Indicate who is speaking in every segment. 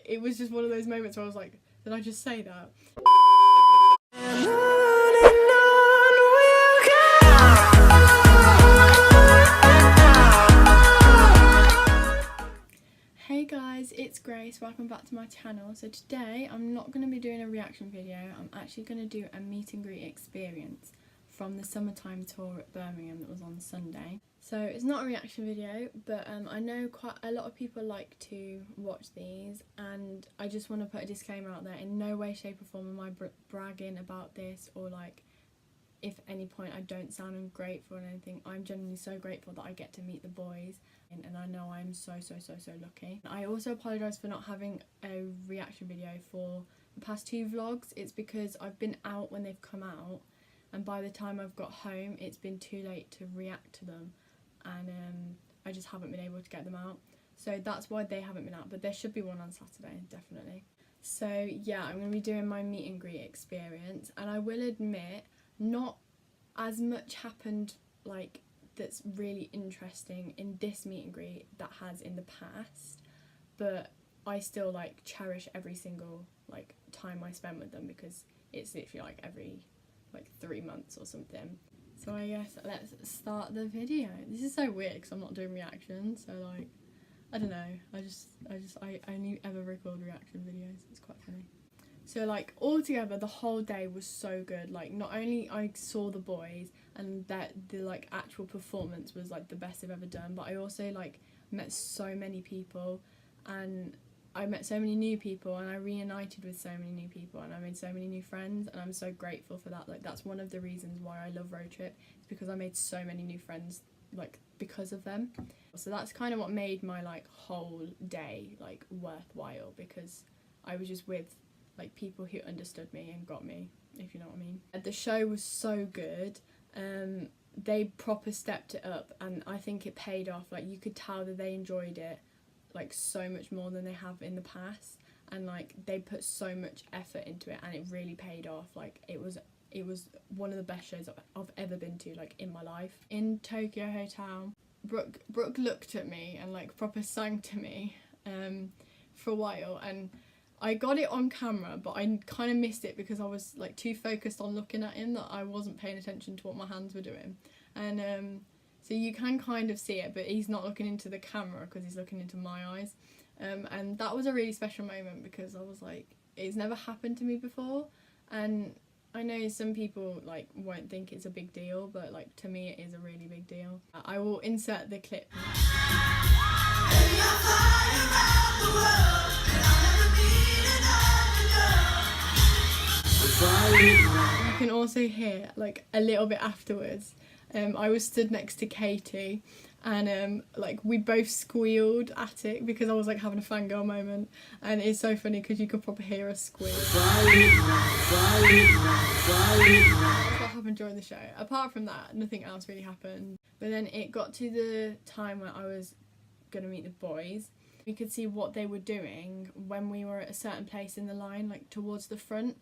Speaker 1: it was just one of those moments where I was like, did I just say that? Hey guys, it's Grace, welcome back to my channel. So today I'm not going to be doing a reaction video, I'm actually going to do a meet and greet experience from the SummerTime tour at Birmingham that was on Sunday. So it's not a reaction video, but I know quite a lot of people like to watch these, and I just want to put a disclaimer out there. In no way, shape or form am I bragging about this, or like if at any point I don't sound ungrateful or anything. I'm genuinely so grateful that I get to meet the boys, and I know I'm so lucky. I also apologise for not having a reaction video for the past 2 vlogs. It's because I've been out when they've come out, and by the time I've got home it's been too late to react to them, and I just haven't been able to get them out. So that's why they haven't been out, but there should be one on Saturday, definitely. So yeah, I'm going to be doing my meet and greet experience, and I will admit not as much happened like that's really interesting in this meet and greet that has in the past, but I still like cherish every single like time I spend with them, because it's literally like every like 3 months or something. So I guess let's start the video. This is so weird because I'm not doing reactions, so like I don't know, I only ever record reaction videos. It's quite funny. So like altogether the whole day was so good. Like not only I saw the boys and that the like actual performance was like the best I've ever done, but I also like met so many people, and I met so many new people, and I reunited with so many new people, and I made so many new friends, and I'm so grateful for that. Like that's one of the reasons why I love RoadTrip, is because I made so many new friends like because of them. So that's kind of what made my like whole day like worthwhile, because I was just with like people who understood me and got me, if you know what I mean. The show was so good. They proper stepped it up, and I think it paid off. Like you could tell that they enjoyed it like so much more than they have in the past, and like they put so much effort into it, and it really paid off. Like it was one of the best shows I've ever been to like in my life. In Tokyo Hotel, Brooke looked at me and like proper sang to me for a while, and I got it on camera, but I kind of missed it because I was like too focused on looking at him that I wasn't paying attention to what my hands were doing. And so you can kind of see it, but he's not looking into the camera because he's looking into my eyes. And that was a really special moment, because I was like, it's never happened to me before. And I know some people like won't think it's a big deal, but like to me it is a really big deal. I will insert the clip. You can also hear like a little bit afterwards, I was stood next to Katie, and like we both squealed at it because I was like having a fangirl moment, and it's so funny because you could probably hear us squeal. That's what happened during the show. Apart from that, nothing else really happened. But then it got to the time where I was gonna meet the boys. We could see what they were doing when we were at a certain place in the line, like towards the front.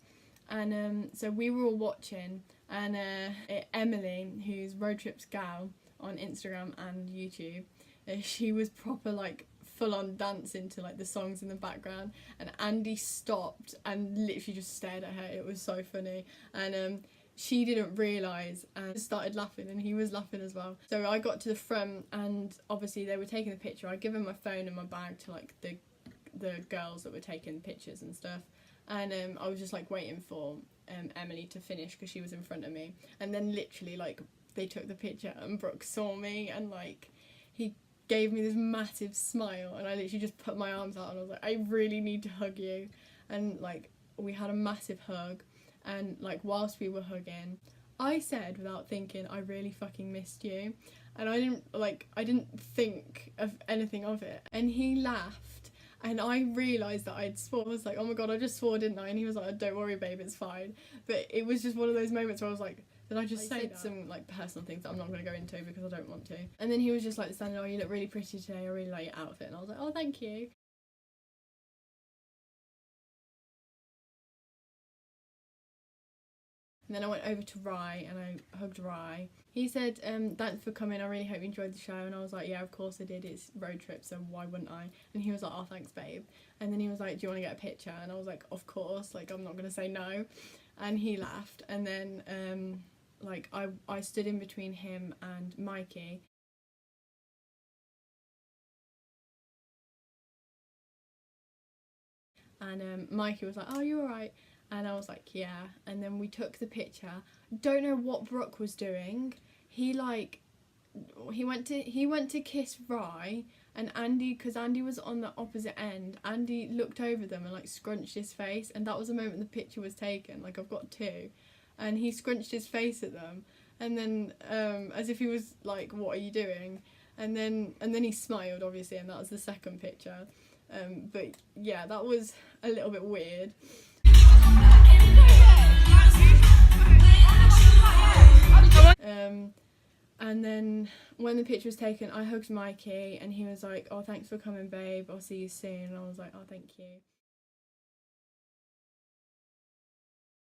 Speaker 1: And so we were all watching, and Emily, who's RoadTrip's gal on Instagram and YouTube, she was proper like full on dancing to like the songs in the background, and Andy stopped and literally just stared at her. It was so funny, and she didn't realise and started laughing, and he was laughing as well. So I got to the front, and obviously they were taking the picture. I give him my phone and my bag to like the girls that were taking pictures and stuff. And I was just like waiting for Emily to finish because she was in front of me, and then literally like they took the picture and Brooke saw me, and like he gave me this massive smile, and I literally just put my arms out and I was like, I really need to hug you. And like we had a massive hug, and like whilst we were hugging I said without thinking, I really fucking missed you, and I didn't think of anything of it, and he laughed. And I realised that I'd swore. I was like, oh my god, I just swore, didn't I? And he was like, don't worry babe, it's fine. But it was just one of those moments where I was like, did I just say some like personal things that I'm not going to go into because I don't want to? And then he was just like standing, oh, you look really pretty today, I really like your outfit. And I was like, oh, thank you. And then I went over to Rye and I hugged Rye. He said, thanks for coming, I really hope you enjoyed the show. And I was like, yeah, of course I did, it's road trip, so why wouldn't I? And he was like, oh, thanks, babe. And then he was like, do you want to get a picture? And I was like, of course, like, I'm not going to say no. And he laughed. And then, like, I stood in between him and Mikey. And Mikey was like, oh, you alright? And I was like, yeah. And then we took the picture. Don't know what Brooke was doing. He went to kiss Rye, and Andy, because Andy was on the opposite end, Andy looked over them and like scrunched his face, and that was the moment the picture was taken. Like, I've got two, and he scrunched his face at them, and then as if he was like, what are you doing? And then he smiled, obviously, and that was the second picture. But yeah, that was a little bit weird. And then when the picture was taken, I hugged Mikey and he was like, oh, thanks for coming, babe, I'll see you soon. And I was like, oh, thank you.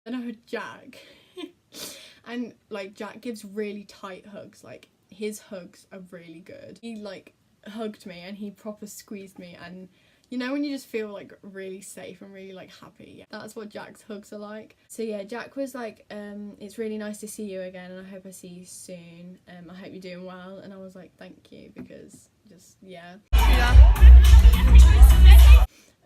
Speaker 1: And I heard Jack. And like, Jack gives really tight hugs. Like, his hugs are really good. He like hugged me and he proper squeezed me, and you know when you just feel like really safe and really like happy? Yeah, that's what Jack's hugs are like. So yeah, Jack was like, it's really nice to see you again and I hope I see you soon. I hope you're doing well. And I was like, thank you, because just, yeah.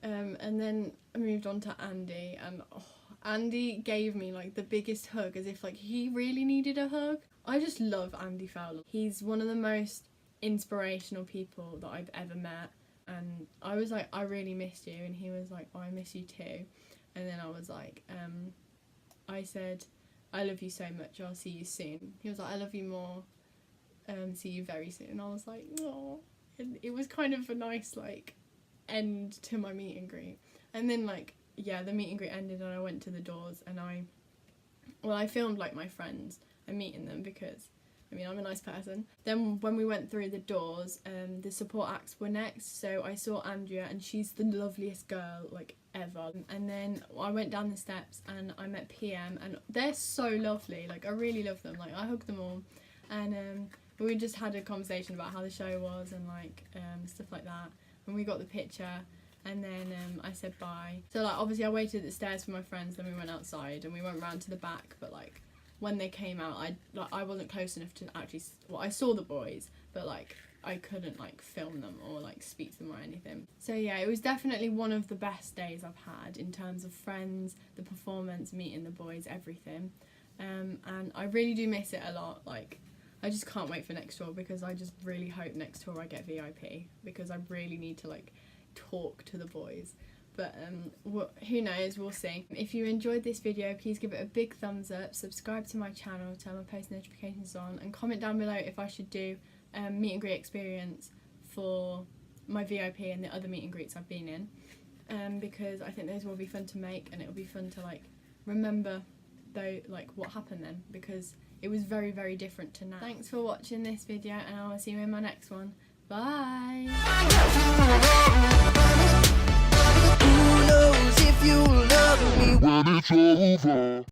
Speaker 1: And then I moved on to Andy, and oh, Andy gave me like the biggest hug, as if like he really needed a hug. I just love Andy Fowler. He's one of the most inspirational people that I've ever met. And I was like, I really missed you. And he was like, oh, I miss you too. And then I was like, I said, I love you so much, I'll see you soon. He was like, I love you more, see you very soon. And I was like, oh. And it was kind of a nice like end to my meet and greet. And then like, yeah, the meet and greet ended and I went to the doors, and I filmed like my friends and meeting them, because I mean, I'm a nice person. Then when we went through the doors, the support acts were next. So I saw Andrea, and she's the loveliest girl like ever. And then I went down the steps and I met PM, and they're so lovely. Like, I really love them. Like, I hugged them all, and we just had a conversation about how the show was and like stuff like that. And we got the picture, and then I said bye. So like, obviously I waited at the stairs for my friends, then we went outside and we went round to the back, but like, when they came out, I wasn't close enough to actually, well, I saw the boys, but like I couldn't like film them or like speak to them or anything. So yeah, it was definitely one of the best days I've had in terms of friends, the performance, meeting the boys, everything. And I really do miss it a lot. Like, I just can't wait for next tour, because I just really hope next tour I get VIP, because I really need to like talk to the boys. But who knows, we'll see. If you enjoyed this video, please give it a big thumbs up, subscribe to my channel, turn my post notifications on, and comment down below if I should do meet and greet experience for my VIP and the other meet and greets I've been in, because I think those will be fun to make, and it'll be fun to like remember though, like what happened then, because it was very, very different to now. Thanks for watching this video, and I will see you in my next one. Bye!
Speaker 2: Who knows if you love me when it's over?